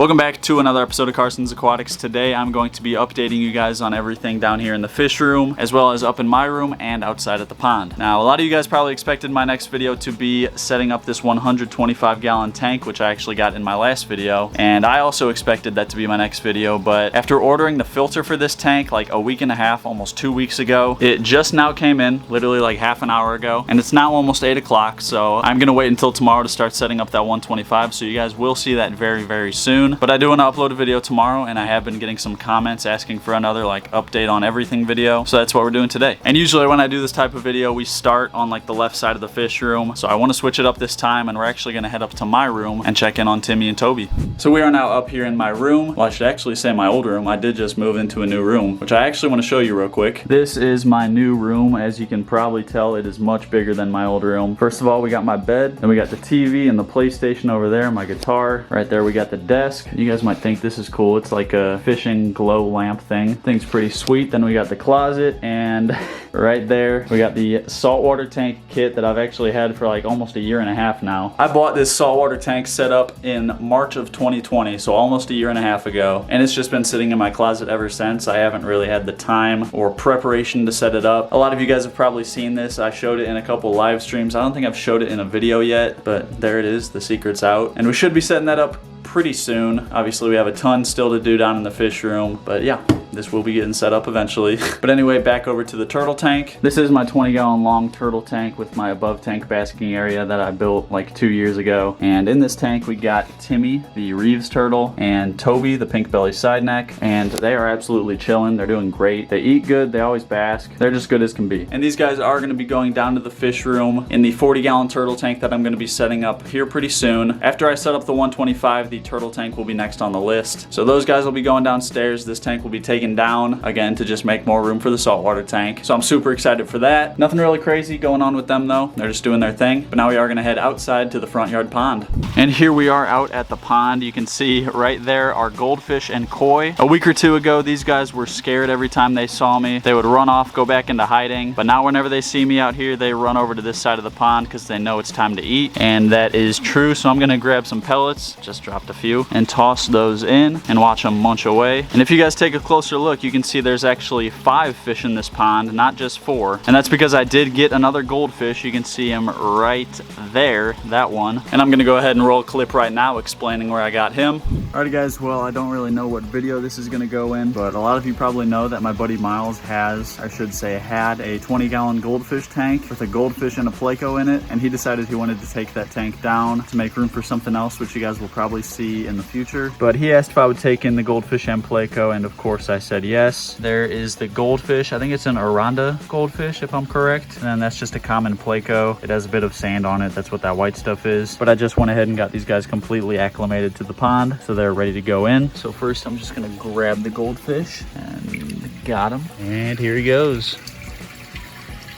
Welcome back to another episode of Carson's Aquatics. Today I'm going to be updating you guys on everything down here in the fish room, as well as up in my room and outside at the pond. Now, a lot of you guys probably expected my next video to be setting up this 125 gallon tank, which I actually got in my last video, and I also expected that to be my next video, but after ordering the filter for this tank like a week and a half, almost 2 weeks ago, it just now came in, literally like half an hour ago, and it's now almost 8 o'clock, so I'm gonna wait until tomorrow to start setting up that 125, so you guys will see that very soon. But I do want to upload a video tomorrow, and I have been getting some comments asking for another like update on everything video, so that's what we're doing today. And usually when I do this type of video, we start on like the left side of the fish room, so I want to switch it up this time, and we're actually going to head up to my room and check in on Timmy and Toby. So we are now up here in my room. Well, I should actually say my old room. I did just move into a new room, which I actually want to show you real quick. This is my new room. As you can probably tell, it is much bigger than my old room. First of all, we got my bed, then we got the TV and the PlayStation over there, my guitar. Right there we got the desk. You guys might think this is cool. It's like a fishing glow lamp thing. Thing's pretty sweet. Then we got the closet, and right there we got the saltwater tank kit that I've actually had for like almost a year and a half now. I bought this saltwater tank set up in March of 2020, so almost a year and a half ago, and it's just been sitting in my closet ever since. I haven't really had the time or preparation to set it up. A lot of you guys have probably seen this. I showed it in a couple live streams. I don't think I've showed it in a video yet, but there it is. The secret's out, and we should be setting that up pretty soon. Obviously we have a ton still to do down in the fish room, but yeah, this will be getting set up eventually. But anyway, back over to the turtle tank. This is my 20 gallon long turtle tank with my above tank basking area that I built like 2 years ago. And in this tank we got Timmy, the Reeves turtle, and Toby, the pink belly side neck, and they are absolutely chilling. They're doing great. They eat good, they always bask. They're just good as can be. And these guys are gonna be going down to the fish room in the 40 gallon turtle tank that I'm gonna be setting up here pretty soon. After I set up the 125, the turtle tank will be next on the list. So those guys will be going downstairs. This tank will be taken down again to just make more room for the saltwater tank. So I'm super excited for that. Nothing really crazy going on with them though. They're just doing their thing. But now we are gonna head outside to the front yard pond. And here we are out at the pond. You can see right there are goldfish and koi. A week or two ago, these guys were scared every time they saw me. They would run off, go back into hiding. But now whenever they see me out here, they run over to this side of the pond because they know it's time to eat. And that is true. So I'm gonna grab some pellets, just dropped a few, and toss those in and watch them munch away. And if you guys take a closer look, you can see there's actually 5 fish in this pond, not just 4. And that's because I did get another goldfish. You can see him right there, that one. And I'm gonna go ahead and roll a clip right now explaining where I got him. Alrighty guys, well, I don't really know what video this is gonna go in, but a lot of you probably know that my buddy Miles has, I should say had, a 20 gallon goldfish tank with a goldfish and a Placo in it, and he decided he wanted to take that tank down to make room for something else, which you guys will probably see in the future. But he asked if I would take in the goldfish and Placo, and of course I said yes. There is the goldfish. I think it's an Aranda goldfish if I'm correct, and then that's just a common Placo. It has a bit of sand on it. That's what that white stuff is. But I just went ahead and got these guys completely acclimated to the pond, so they're ready to go in. So first I'm just gonna grab the goldfish, and got him. And here he goes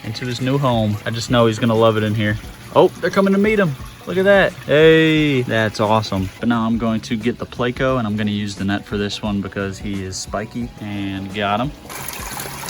into his new home. I just know he's gonna love it in here. Oh, they're coming to meet him. Look at that. Hey, that's awesome. But now I'm going to get the Placo, and I'm going to use the net for this one because he is spiky. And got him.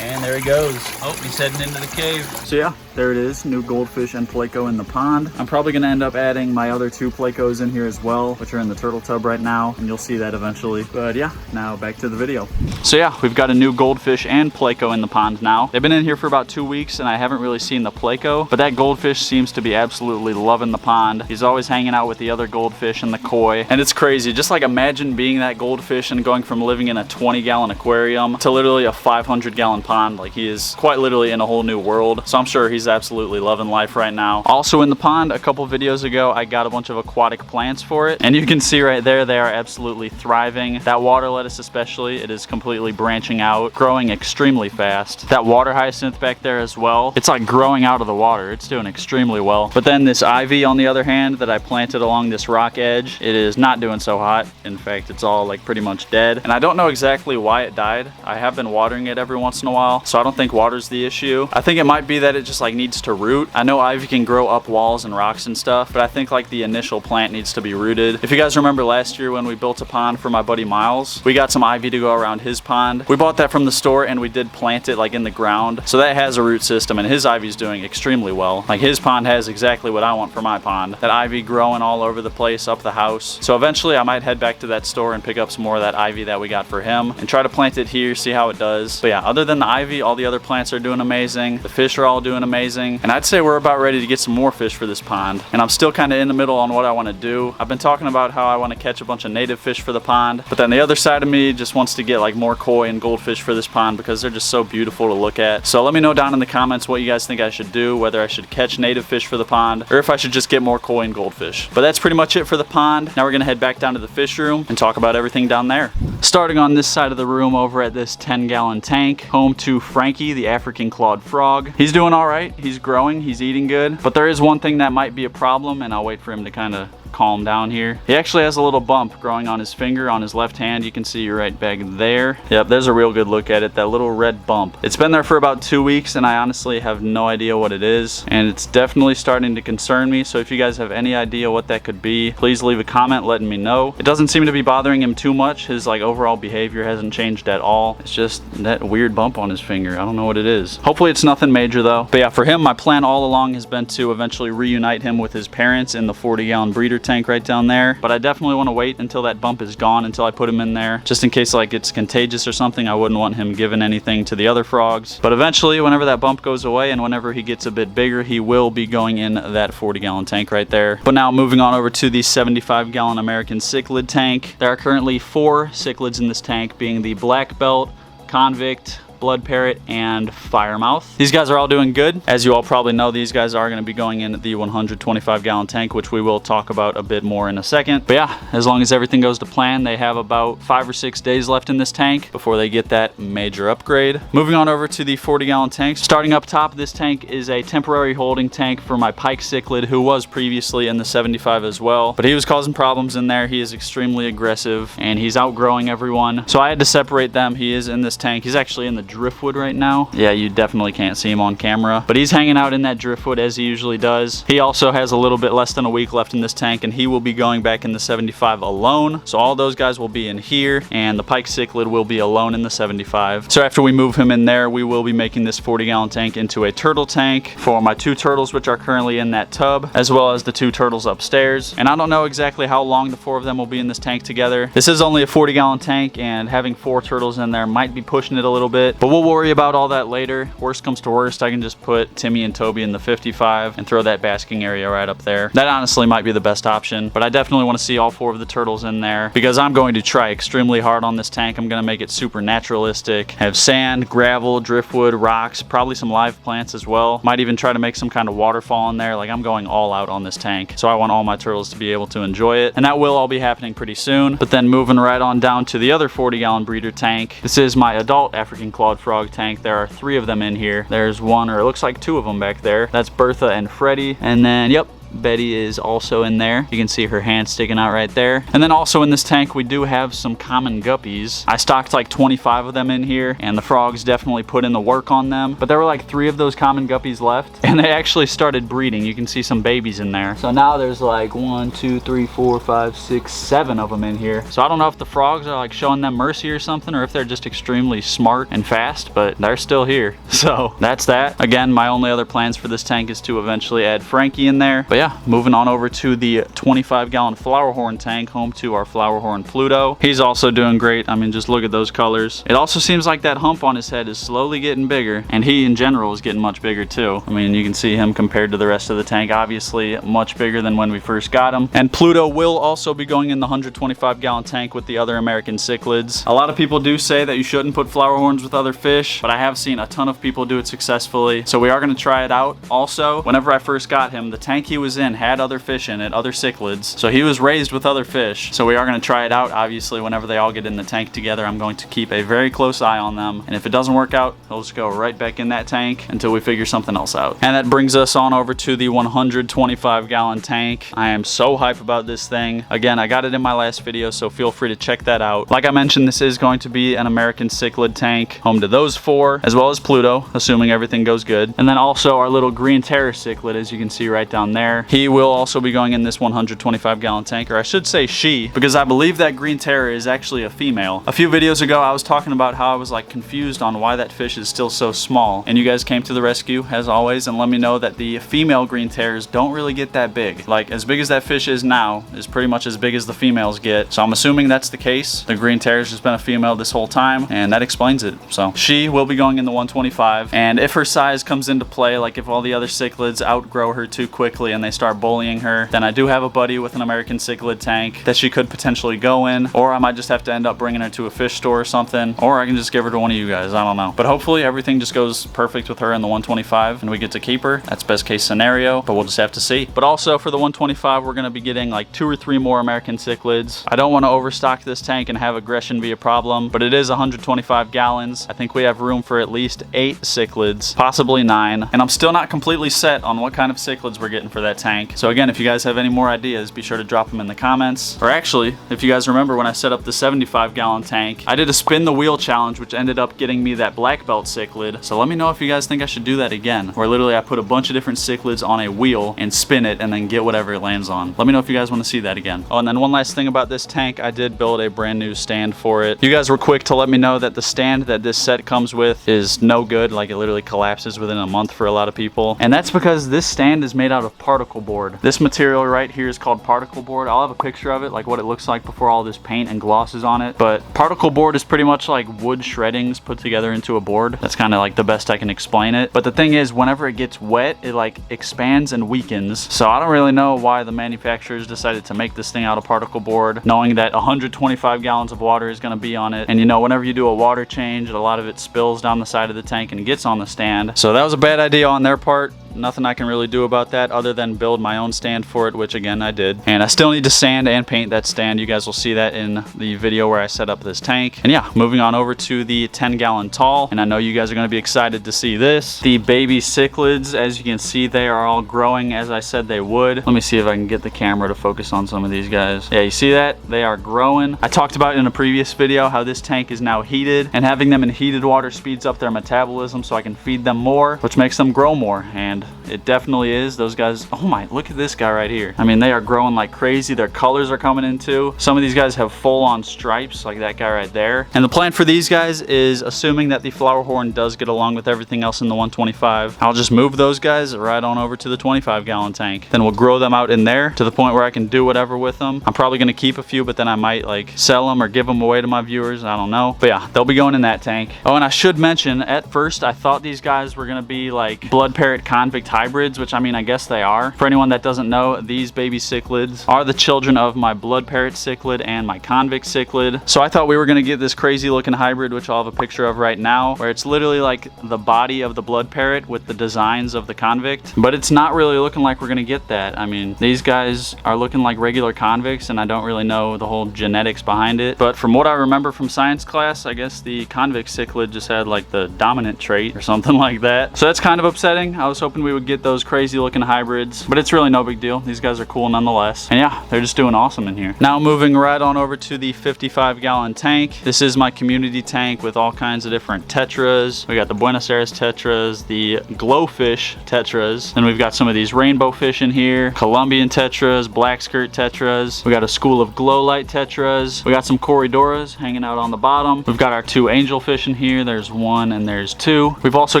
And there he goes. Oh, he's heading into the cave. So yeah, there it is. New goldfish and Placo in the pond. I'm probably going to end up adding my other 2 Placos in here as well, which are in the turtle tub right now, and you'll see that eventually. But yeah, now back to the video. So yeah, we've got a new goldfish and Placo in the pond now. They've been in here for about 2 weeks, and I haven't really seen the Placo, but that goldfish seems to be absolutely loving the pond. He's always hanging out with the other goldfish and the koi, and it's crazy. Just like imagine being that goldfish and going from living in a 20 gallon aquarium to literally a 500 gallon pond. Like, he is quite literally in a whole new world. So I'm sure he's absolutely loving life right now. Also in the pond, a couple videos ago, I got a bunch of aquatic plants for it, and you can see right there they are absolutely thriving. That water lettuce especially, it is completely branching out, growing extremely fast. That water hyacinth back there as well, it's like growing out of the water. It's doing extremely well. But then this ivy on the other hand that I planted along this rock edge, it is not doing so hot. In fact, it's all like pretty much dead, and I don't know exactly why it died. I have been watering it every once in a while while, so I don't think water's the issue. I think it might be that it just like needs to root. I know ivy can grow up walls and rocks and stuff, but I think like the initial plant needs to be rooted. If you guys remember last year when we built a pond for my buddy Miles, we got some ivy to go around his pond. We bought that from the store and we did plant it like in the ground, so that has a root system, and his ivy's doing extremely well. Like his pond has exactly what I want for my pond. That ivy growing all over the place up the house. So eventually I might head back to that store and pick up some more of that ivy that we got for him and try to plant it here, see how it does. But yeah, other than the ivy, all the other plants are doing amazing. The fish are all doing amazing, and I'd say we're about ready to get some more fish for this pond. And I'm still kind of in the middle on what I want to do. I've been talking about how I want to catch a bunch of native fish for the pond, but then the other side of me just wants to get like more koi and goldfish for this pond because they're just so beautiful to look at. So let me know down in the comments what you guys think I should do, whether I should catch native fish for the pond or if I should just get more koi and goldfish. But that's pretty much it for the pond. Now we're gonna head back down to the fish room and talk about everything down there. Starting on this side of the room over at this 10-gallon tank, home to Frankie, the African clawed frog. He's doing all right. He's growing, he's eating good, but there is one thing that might be a problem, and I'll wait for him to kind of calm down here. He actually has a little bump growing on his finger on his left hand. You can see right back there. Yep, there's a real good look at it, that little red bump. It's been there for about 2 weeks and I honestly have no idea what it is, and it's definitely starting to concern me. So if you guys have any idea what that could be, please leave a comment letting me know. It doesn't seem to be bothering him too much. His like overall behavior hasn't changed at all. It's just that weird bump on his finger. I don't know what it is. Hopefully it's nothing major though. But yeah, for him, my plan all along has been to eventually reunite him with his parents in the 40-gallon breeder tank right down there. But I definitely want to wait until that bump is gone until I put him in there, just in case like it's contagious or something. I wouldn't want him giving anything to the other frogs. But eventually, whenever that bump goes away and whenever he gets a bit bigger, he will be going in that 40-gallon tank right there. But now moving on over to the 75-gallon American cichlid tank. There are currently 4 cichlids in this tank, being the black belt, convict, blood parrot, and firemouth. These guys are all doing good. As you all probably know, these guys are going to be going in the 125-gallon tank, which we will talk about a bit more in a second. But yeah, as long as everything goes to plan, they have about 5 or 6 days left in this tank before they get that major upgrade. Moving on over to the 40-gallon tanks. Starting up top, this tank is a temporary holding tank for my pike cichlid, who was previously in the 75 as well, but he was causing problems in there. He is extremely aggressive and he's outgrowing everyone, so I had to separate them. He is in this tank. He's actually in the driftwood right now. Yeah, you definitely can't see him on camera, but he's hanging out in that driftwood as he usually does. He also has a little bit less than a week left in this tank, and he will be going back in the 75 alone. So all those guys will be in here, and the pike cichlid will be alone in the 75. So after we move him in there, we will be making this 40-gallon tank into a turtle tank for my 2 turtles, which are currently in that tub, as well as the 2 turtles upstairs. And I don't know exactly how long the 4 of them will be in this tank together. This is only a 40-gallon tank, and having 4 turtles in there might be pushing it a little bit, but we'll worry about all that later. Worst comes to worst, I can just put Timmy and Toby in the 55 and throw that basking area right up there. That honestly might be the best option, but I definitely want to see all 4 of the turtles in there because I'm going to try extremely hard on this tank. I'm going to make it super naturalistic. Have sand, gravel, driftwood, rocks, probably some live plants as well. Might even try to make some kind of waterfall in there. Like, I'm going all out on this tank, so I want all my turtles to be able to enjoy it, and that will all be happening pretty soon. But then moving right on down to the other 40-gallon breeder tank. This is my adult African clawed frog tank. There are 3 of them in here. There's 1, or it looks like 2 of them back there. That's Bertha and Freddie. And then, yep, Betty is also in there. You can see her hand sticking out right there. And then also in this tank, we do have some common guppies. I stocked like 25 of them in here, and the frogs definitely put in the work on them. But there were like 3 of those common guppies left, and they actually started breeding. You can see some babies in there. So now there's like 1, 2, 3, 4, 5, 6, 7 of them in here. So I don't know if the frogs are like showing them mercy or something, or if they're just extremely smart and fast, but they're still here. So that's that. Again, my only other plans for this tank is to eventually add Frankie in there. But yeah, moving on over to the 25-gallon Flourhorn tank, home to our Flourhorn Pluto. He's also doing great. I mean, just look at those colors. It also seems like that hump on his head is slowly getting bigger, and he in general is getting much bigger too. I mean, you can see him compared to the rest of the tank, obviously much bigger than when we first got him. And Pluto will also be going in the 125-gallon tank with the other American cichlids. A lot of people do say that you shouldn't put Flourhorns with other fish, but I have seen a ton of people do it successfully, so we are going to try it out. Also, whenever I first got him, the tank he was was in had other fish in it, other cichlids. So he was raised with other fish. So we are going to try it out. Obviously, whenever they all get in the tank together, I'm going to keep a very close eye on them. And if it doesn't work out, they'll just go right back in that tank until we figure something else out. And that brings us on over to the 125-gallon tank. I am so hyped about this thing. Again, I got it in my last video, so feel free to check that out. Like I mentioned, this is going to be an American cichlid tank, home to those 4, as well as Pluto, assuming everything goes good. And then also our little green terror cichlid, as you can see right down there. He will also be going in this 125-gallon tank, or I should say she, because I believe that green terror is actually a female. A few videos ago, I was talking about how I was like confused on why that fish is still so small, and you guys came to the rescue as always and let me know that the female green terrors don't really get that big. Like, as big as that fish is now is pretty much as big as the females get. So I'm assuming that's the case. The green terror's just been a female this whole time, and that explains it. So she will be going in the 125, and if her size comes into play, like if all the other cichlids outgrow her too quickly and they start bullying her, then I do have a buddy with an American cichlid tank that she could potentially go in, or I might just have to end up bringing her to a fish store or something, or I can just give her to one of you guys. I don't know. But hopefully everything just goes perfect with her in the 125 and we get to keep her. That's best case scenario, but we'll just have to see. But also for the 125, we're going to be getting like 2 or 3 more American cichlids. I don't want to overstock this tank and have aggression be a problem, but it is 125 gallons. I think we have room for at least 8 cichlids, possibly 9, and I'm still not completely set on what kind of cichlids we're getting for that tank. So again, if you guys have any more ideas, be sure to drop them in the comments. Or actually, if you guys remember when I set up the 75-gallon tank, I did a spin the wheel challenge, which ended up getting me that black belt cichlid. So let me know if you guys think I should do that again, where literally I put a bunch of different cichlids on a wheel and spin it and then get whatever it lands on. Let me know if you guys want to see that again. Oh, and then one last thing about this tank, I did build a brand new stand for it. You guys were quick to let me know that the stand that this set comes with is no good. Like, it literally collapses within a month for a lot of people. And that's because this stand is made out of particle board. This material right here is called particle board. I'll have a picture of it, like what it looks like before all this paint and gloss is on it. But particle board is pretty much like wood shreddings put together into a board. That's kind of like the best I can explain it. But the thing is, whenever it gets wet, it like expands and weakens. So I don't really know why the manufacturers decided to make this thing out of particle board, knowing that 125 gallons of water is going to be on it. And you know, whenever you do a water change, a lot of it spills down the side of the tank and gets on the stand. So that was a bad idea on their part. Nothing I can really do about that other than build my own stand for it, which again I did. And I still need to sand and paint that stand. You guys will see that in the video where I set up this tank. And yeah, moving on over to the 10-gallon tall. And I know you guys are going to be excited to see this. The baby cichlids, as you can see, they are all growing as I said they would. Let me see if I can get the camera to focus on some of these guys. Yeah, you see that? They are growing. I talked about in a previous video how this tank is now heated, and having them in heated water speeds up their metabolism so I can feed them more, which makes them grow more. And it definitely is. Those guys, oh my, look at this guy right here. I mean, they are growing like crazy. Their colors are coming in too. Some of these guys have full-on stripes like that guy right there. And the plan for these guys is, assuming that the Flourhorn does get along with everything else in the 125, I'll just move those guys right on over to the 25-gallon tank. Then we'll grow them out in there to the point where I can do whatever with them. I'm probably going to keep a few, but then I might like sell them or give them away to my viewers. I don't know. But yeah, they'll be going in that tank. Oh, and I should mention, at first I thought these guys were going to be like blood parrot convict hybrids, which I mean, I guess they are. For anyone that doesn't know, these baby cichlids are the children of my blood parrot cichlid and my convict cichlid. So I thought we were going to get this crazy looking hybrid, which I'll have a picture of right now, where it's literally like the body of the blood parrot with the designs of the convict. But it's not really looking like we're going to get that. I mean, these guys are looking like regular convicts, and I don't really know the whole genetics behind it. But from what I remember from science class, I guess the convict cichlid just had like the dominant trait or something like that. So that's kind of upsetting. I was hoping we would get those crazy looking hybrids, but it's really no big deal. These guys are cool nonetheless. And yeah, they're just doing awesome in here. Now moving right on over to the 55-gallon tank. This is my community tank with all kinds of different tetras. We got the Buenos tetras, the glowfish tetras. Then we've got some of these rainbow fish in here, Colombian tetras, black skirt tetras. We got a school of glow light tetras. We got some corridoras hanging out on the bottom. We've got our 2 angelfish in here. There's 1 and there's 2. We've also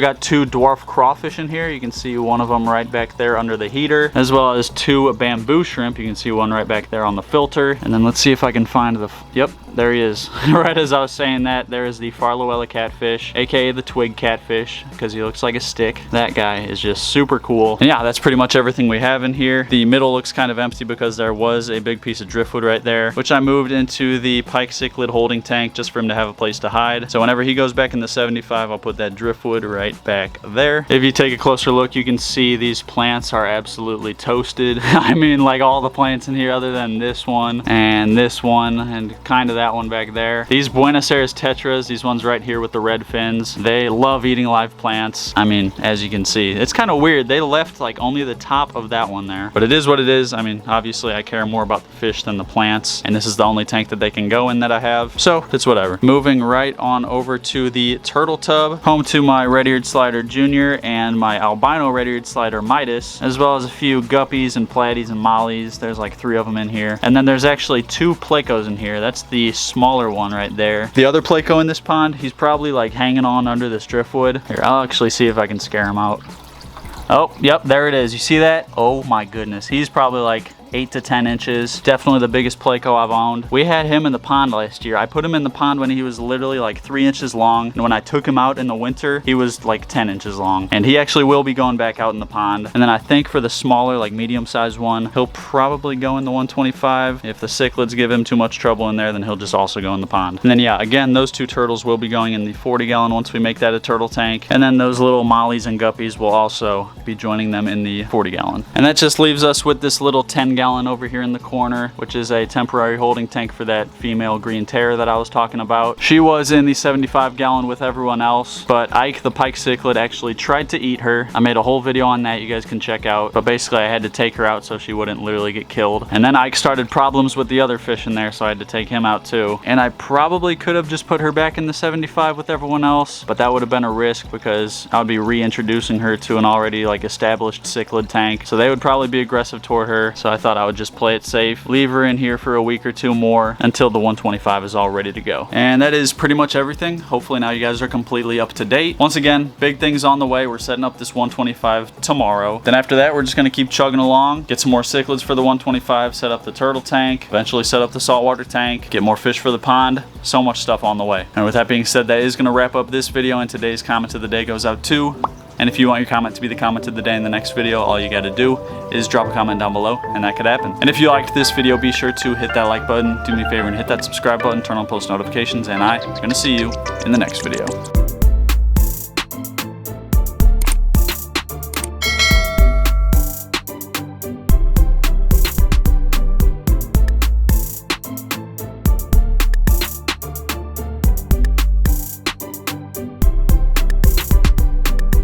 got 2 dwarf crawfish in here. You can see one of them right back there under the heater, as well as 2 bamboo shrimp. You can see one right back there on the filter. And then let's see if I can find the, yep, there he is. Right as I was saying that, there is the Farlowella Catfish, aka the twig catfish, because he looks like a stick. That guy is just super cool. And yeah, that's pretty much everything we have in here. The middle looks kind of empty because there was a big piece of driftwood right there, which I moved into the pike cichlid holding tank just for him to have a place to hide. So whenever he goes back in the 75, I'll put that driftwood right back there. If you take a closer look, you can see these plants are absolutely toasted. I mean, like all the plants in here other than this one and kind of that one back there. These Buenos Tetras, these ones right here with the red fins, they love eating live plants. I mean, as you can see, it's kind of weird. They left like only the top of that one there, but it is what it is. I mean, obviously I care more about the fish than the plants, and this is the only tank that they can go in that I have, so it's whatever. Moving right on over to the turtle tub, home to my red-eared slider Junior and my albino red-eared slider Midas, as well as a few guppies and platies and mollies. There's like 3 of them in here, and then there's actually 2 Placos in here. That's the smaller one right there. The other Placo in this pond, he's probably like hanging on under this driftwood. Here, I'll actually see if I can scare him out. Oh, yep, there it is. You see that? Oh my goodness. He's probably like 8 to 10 inches. Definitely the biggest Placo I've owned. We had him in the pond last year. I put him in the pond when he was literally like 3 inches long, and when I took him out in the winter, he was like 10 inches long. And he actually will be going back out in the pond. And then I think for the smaller, like medium-sized one, he'll probably go in the 125. If the cichlids give him too much trouble in there, then he'll just also go in the pond. And then yeah, again, those 2 turtles will be going in the 40-gallon once we make that a turtle tank. And then those little mollies and guppies will also be joining them in the 40-gallon. And that just leaves us with this little 10-gallon over here in the corner, which is a temporary holding tank for that female green terror that I was talking about. She was in the 75-gallon with everyone else, but Ike, the pike cichlid, actually tried to eat her. I made a whole video on that you guys can check out, but basically I had to take her out so she wouldn't literally get killed. And then Ike started problems with the other fish in there, so I had to take him out too. And I probably could have just put her back in the 75 with everyone else, but that would have been a risk because I would be reintroducing her to an already like established cichlid tank, so they would probably be aggressive toward her. So I thought I would just play it safe, leave her in here for a week or 2 more until the 125 is all ready to go. And that is pretty much everything. Hopefully now you guys are completely up to date. Once again, big things on the way. We're setting up this 125 tomorrow. Then after that, we're just going to keep chugging along, get some more cichlids for the 125, set up the turtle tank, eventually set up the saltwater tank, get more fish for the pond. So much stuff on the way. And with that being said, that is going to wrap up this video, and today's comment of the day goes out to... And if you want your comment to be the comment of the day in the next video, all you gotta do is drop a comment down below, and that could happen. And if you liked this video, be sure to hit that like button, do me a favor and hit that subscribe button, turn on post notifications, and I'm gonna see you in the next video.